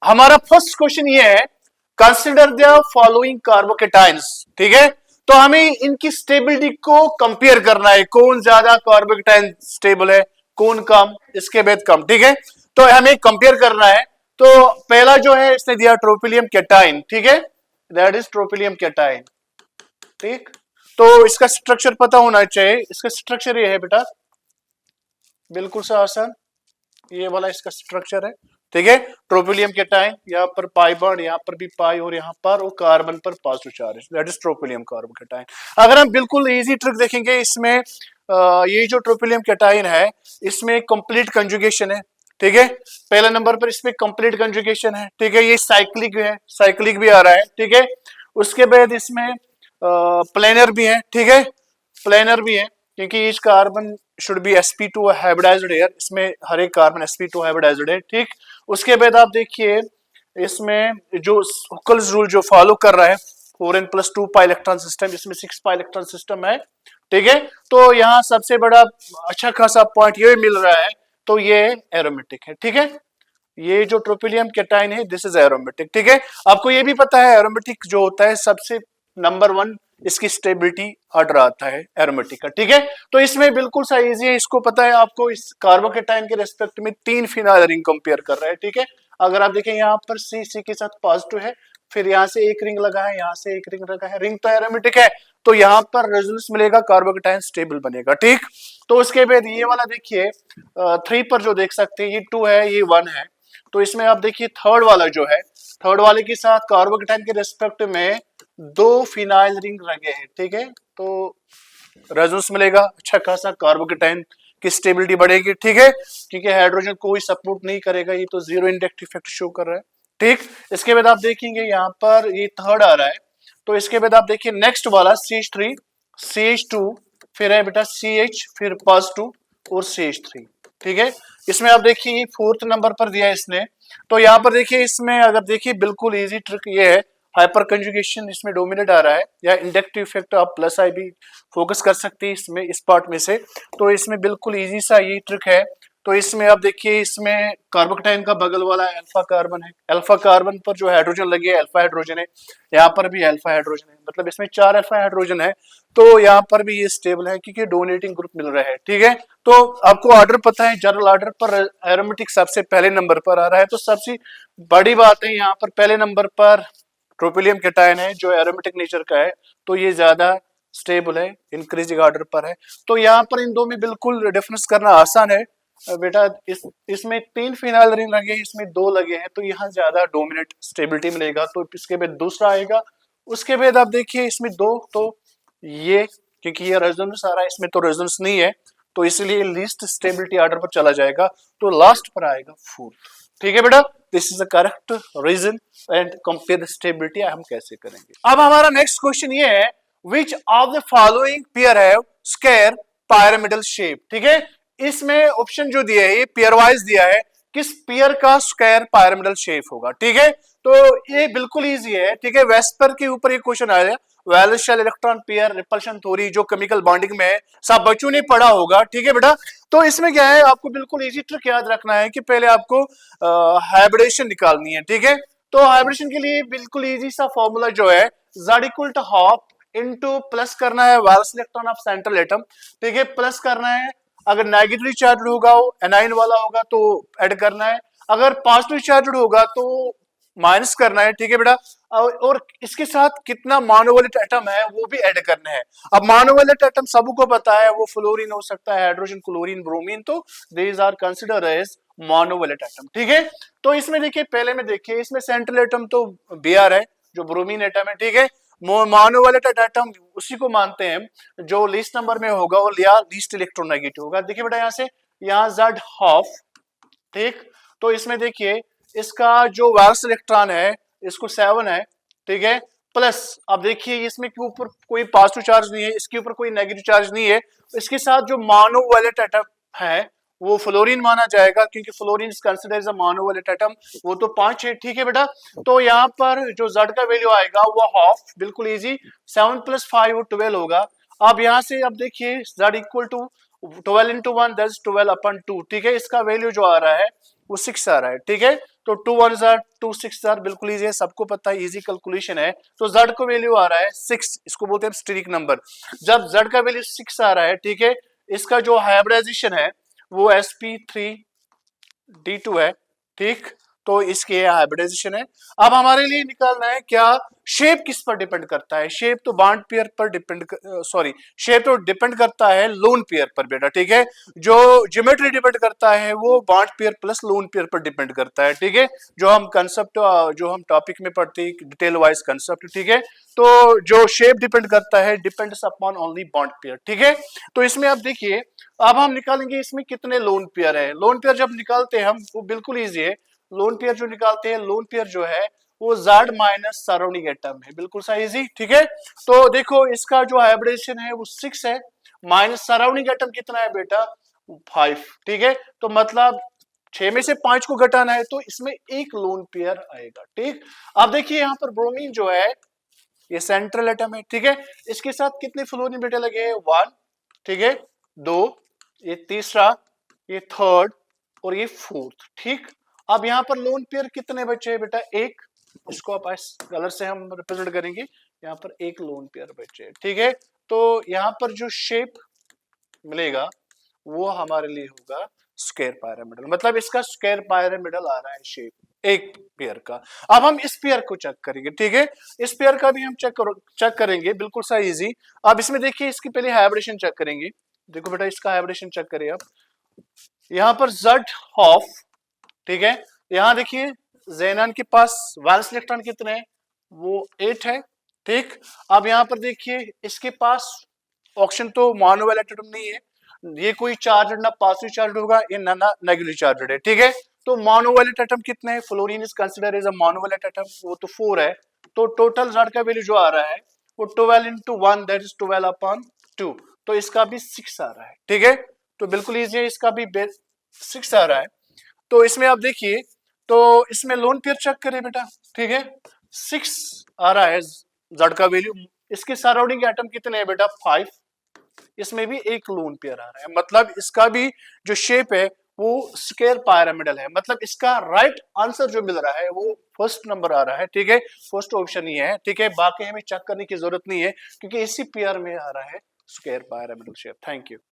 हमारा first question ये है, कंसिडर द फॉलोइंग कार्बोकेटाइंस। ठीक है, तो हमें इनकी स्टेबिलिटी को कंपेयर करना है, कौन ज्यादा कार्बोकेटाइन स्टेबल है, कौन कम, इसके बाद कम। ठीक है, तो हमें कंपेयर करना है। तो पहला जो है इसने दिया ट्रोपिलियम केटाइन। ठीक है, दैट इज ट्रोपिलियम केटाइन। ठीक, तो इसका स्ट्रक्चर पता होना चाहिए। इसका स्ट्रक्चर ये है बेटा, बिल्कुल सा आसान, ये वाला इसका स्ट्रक्चर है। ठीक है, ट्रोपिलियम केटाइन, यहाँ पर पाई बॉन्ड, यहाँ पर भी पाई, और यहाँ पर वो कार्बन पर positive charge, that is tropylium carbon cation. अगर हम बिल्कुल इजी ट्रिक देखेंगे इसमें, ये जो ट्रोपिलियम केटाइन है इसमें कंप्लीट कंजुगेशन है। ठीक है, पहले नंबर पर इसमें कंप्लीट कंजुगेशन है। ठीक है, ये साइक्लिक है, साइक्लिक भी आ रहा है। ठीक है, उसके बाद इसमें प्लेनर भी है। ठीक है, प्लेनर भी है, क्योंकि each carbon should be sp2 hybridized air, इसमें हर एक कार्बन sp2 हाइब्रिडाइज्ड है। ठीक, उसके बाद आप देखिए इसमें जो हुकल्स रूल जो फॉलो कर रहा है 4n+2 पाई इलेक्ट्रॉन सिस्टम, इसमें 6 पाई इलेक्ट्रॉन सिस्टम है। ठीक है, तो यहाँ सबसे बड़ा अच्छा खासा पॉइंट ये मिल रहा है, तो ये एरोमेटिक है। ठीक है, ये जो ट्रोपिलियम केटाइन है दिस इज एरोमेटिक। ठीक है, आपको ये भी पता है एरोमेटिक जो होता है सबसे नंबर 1 इसकी स्टेबिलिटी ऑर्डर आता है एरोमेटिक का। ठीक है, तो इसमें बिल्कुल सा इजी है, इसको पता है आपको, इस कार्बोकेटाइन के रेस्पेक्ट में 3 फिनाइल रिंग कंपेयर कर रहा है। ठीक है, अगर आप देखें यहाँ पर सी के साथ पॉजिटिव है, फिर यहाँ से एक रिंग लगा है, यहाँ से एक रिंग लगा है, रिंग तो एरोमेटिक है, तो यहाँ पर रेजोनेंस मिलेगा, कार्बोकेटाइन स्टेबल बनेगा। ठीक, तो उसके बाद ये वाला देखिए 3 पर जो देख सकते हैं, ये 2 है, ये 1 है, तो इसमें आप देखिए थर्ड वाला जो है, थर्ड वाले के साथ कार्बोकेटाइन के रेस्पेक्ट में 2 फिनाइल रिंग लगे हैं। ठीक है, तो रेजोनेंस मिलेगा, अच्छा खासा कार्बोकेटाइन की स्टेबिलिटी बढ़ेगी। ठीक है, क्योंकि हाइड्रोजन कोई सपोर्ट नहीं करेगा, ये तो जीरो इंडेक्स इफेक्ट शो कर रहा है। ठीक, इसके बाद आप देखेंगे यहाँ पर ये थर्ड आ रहा है, तो इसके बाद आप देखिए नेक्स्ट वाला CH3 CH2, फिर है बेटा CH, फिर +2 और CH3। ठीक है, इसमें आप देखिए फोर्थ नंबर पर दिया है इसने, तो यहाँ पर देखिए इसमें अगर देखिए बिल्कुल इजी ट्रिक ये है, हाइपर कंजुगेशन इसमें डोमिनेट आ रहा है, या इंडक्टिव इफेक्ट आप प्लस आई भी फोकस कर सकते हैं इसमें, इस पार्ट में से। तो इसमें बिल्कुल इजी सा ये ट्रिक है। तो इसमें आप देखिए इसमें कार्बोकेटाइन का बगल वाला अल्फा कार्बन है, अल्फा कार्बन पर जो हाइड्रोजन लगे अल्फा हाइड्रोजन है, यहाँ पर भी अल्फा हाइड्रोजन है, मतलब इसमें 4 अल्फा हाइड्रोजन है, तो यहाँ पर भी ये स्टेबल है क्योंकि डोनेटिंग ग्रुप मिल रहा है। ठीक है, तो आपको ऑर्डर पता है, जनरल ऑर्डर पर एरोमेटिक सबसे पहले नंबर पर आ रहा है, तो सबसे बड़ी बात है यहाँ पर पहले नंबर पर ट्रोपिलियम केटाइन है जो एरोमेटिक नेचर का है, तो ये ज्यादा स्टेबल है, इंक्रीजिंग ऑर्डर पर है। तो यहाँ पर इन दो में बिल्कुल डिफरेंस करना आसान है बेटा। इसमें 3 फिनाइल रिंग लगे, इसमें 2 लगे हैं, तो यहाँ ज्यादा डोमिनेट स्टेबिलिटी मिलेगा। तो इसके बाद दूसरा आएगा, उसके बाद आप देखिए इसमें 2, तो ये क्योंकि ये रेजोनेंस आ रहा है, इसमें तो रेजोनेंस नहीं है, तो इसलिए लीस्ट स्टेबिलिटी ऑर्डर पर चला जाएगा, तो लास्ट पर आएगा 4। ठीक है बेटा, this is the correct reason and compare the stability हम कैसे करेंगे। अब हमारा नेक्स्ट क्वेश्चन ये है, which of the following pair have square pyramidal shape. ठीक है, इसमें ऑप्शन जो दिया है ये पेयर वाइज दिया है, किस पेयर का स्क्वायर पिरामिडल शेप होगा। ठीक है, तो ये बिल्कुल इजी है। ठीक है, वेस्पर के ऊपर ये क्वेश्चन आया, valence shell electron pair repulsion theory जो केमिकल बॉन्डिंग में है, सब बच्चों ने पढ़ा होगा। ठीक है बेटा, तो इसमें क्या है, आपको बिल्कुल इजी ट्रिक याद रखना है कि पहले आपको हाइब्रिडेशन निकालनी है। ठीक है, तो हाइब्रिडेशन के लिए बिल्कुल इजी सा फॉर्मूला जो है, Z=½ इनटू प्लस करना है valence electron of central atom. ठीक है, प्लस करना है, अगर नेगेटिव चार्ज होगा वो एनाइन वाला होगा तो ऐड करना है, अगर पॉजिटिव चार्ज होगा तो माइनस करना है। ठीक है बेटा, और इसके साथ कितना मोनोवैलेंट एटम है वो भी ऐड करना है। अब मोनोवैलेंट एटम सबको पता है, वो फ्लोरीन हो सकता है, हाइड्रोजन, क्लोरीन, ब्रोमीन, तो these are considered as monovalent atom. ठीक है, तो इसमें देखिए पहले में देखिए इसमें सेंट्रल एटम तो Br है जो ब्रोमीन एटम है। ठीक है, मोनोवैलेंट एटम उसी को मानते हैं जो लीस्ट नंबर में होगा और लीस्ट इलेक्ट्रोनेगेटिव होगा। देखिए बेटा यहाँ से यहाँ Z12। ठीक, तो इसमें देखिए इसका जो वैलेंस इलेक्ट्रॉन है इसको 7 है। ठीक है, प्लस अब देखिए इसमें के ऊपर कोई पॉजिटिव चार्ज नहीं है, इसके ऊपर कोई नेगेटिव चार्ज नहीं है, इसके साथ जो मोनोवैलेंट एटम है वो फ्लोरीन माना जाएगा क्योंकि fluorine is considered as a monovalent atom, वो तो 5 है। ठीक है बेटा, तो यहाँ पर जो Z का वैल्यू आएगा वो हाफ, बिल्कुल इजी, 7 + 5 वो 12 होगा। अब यहाँ से अब देखिए Z = 12 into 1 that is 12 upon 2, ठीक है। इसका वैल्यू जो आ रहा है वो 6 आ रहा है, ठीक है। तो 2 1 आर 2 6 आर, बिल्कुल इजी है, सबको पता है, इजी कैलकुलेशन है। तो z को वैल्यू आ रहा है 6, इसको बोलते हैं स्टेरिक नंबर। जब z का वैल्यू 6 आ रहा है, ठीक है, इसका जो हाइब्रिडाइजेशन है वो sp3d2 है, ठीक। तो इसके हाइब्रिडाइजेशन है। अब हमारे लिए निकालना है क्या, शेप किस पर डिपेंड करता है। शेप तो बॉन्ड पेयर पर डिपेंड, सॉरी, शेप तो डिपेंड करता है लोन पेयर पर बेटा, ठीक है। जो ज्योमेट्री डिपेंड करता है वो bond pair plus lone pair पर डिपेंड करता है, ठीक है। जो हम कंसेप्ट, जो हम टॉपिक में पढ़ते हैं डिटेल वाइज कंसेप्ट, ठीक है। तो जो शेप डिपेंड करता है depends upon only bond pair, ठीक है। तो इसमें आप देखिए, अब हम निकालेंगे इसमें कितने लोन पेयर है। लोन पेयर जब निकालते हैं हम, वो बिल्कुल इजी है। लोन पेयर जो निकालते हैं, लोन पेयर जो है वो z माइनस सराउंडिंग एटम है, बिल्कुल सा इजी, ठीक है। तो देखो इसका जो हाइब्रिडेशन है वो 6 है, माइनस सराउंडिंग एटम कितना है बेटा, 5, ठीक है। तो मतलब 6 में से 5 को घटाना है, तो इसमें एक लोन पेयर आएगा, ठीक। अब देखिए यहाँ पर ब्रोमीन जो है ये सेंट्रल एटम है, ठीक है। इसके साथ कितने फ्लोरीन बेटा लगे हैं, 1, ठीक है, 2, ये तीसरा, ये थर्ड और ये फोर्थ, ठीक। अब यहाँ पर लोन पेयर कितने बचे हैं बेटा, एक। इसको आप इस कलर से हम रिप्रेजेंट करेंगे, यहाँ पर एक लोन पेयर बचे, ठीक है। तो यहाँ पर जो शेप मिलेगा वो हमारे लिए होगा स्क्वायर पिरामिडल, मतलब इसका स्क्वायर पिरामिडल आ रहा है शेप एक पेयर का। अब हम इस पेयर को चेक करेंगे, ठीक है। इस पेयर का भी हम चेक करेंगे, बिल्कुल सा इजी। अब इसमें देखिए, इसकी पहले हाइब्रिडेशन चेक करेंगे। देखो बेटा, इसका हाइब्रिडेशन चेक करिए आप। यहाँ पर z ऑफ, ठीक है, यहाँ देखिए जेनन के पास वैलेंस इलेक्ट्रॉन कितने हैं, वो 8 है, ठीक। अब यहाँ पर देखिए इसके पास ऑक्सीजन तो मोनोवैलेंट एटम नहीं है, ये कोई चार्ज ना पॉजिटिव चार्ज होगा, ये ना नेगेटिव चार्ज है, ठीक है। तो मोनोवैलेंट एटम कितने हैं, fluorine is considered as a monovalent atom, वो तो 4 है। तो टोटल Z का वैल्यू जो आ रहा है वो 12 into 1 दैट इज 12 upon 2, तो इसका भी 6 आ रहा है, ठीक है। तो बिल्कुल इजी है, इसका भी 6 आ रहा है। तो इसमें आप देखिए, तो इसमें लोन पेयर चेक करें बेटा, ठीक है। 6 आ रहा है Z का वैल्यू, इसके सराउंडिंग एटम कितने हैं बेटा, 5, इसमें भी एक लोन पेयर आ रहा है, मतलब इसका भी जो शेप है वो स्क्वायर पिरामिडल है, मतलब इसका राइट आंसर जो मिल रहा है वो फर्स्ट नंबर आ रहा है, ठीक है। फर्स्ट ऑप्शन ही है, ठीक है। बाकी हमें चेक करने की जरूरत नहीं है क्योंकि इसी पेयर में आ रहा है square pyramidal shape. Thank you.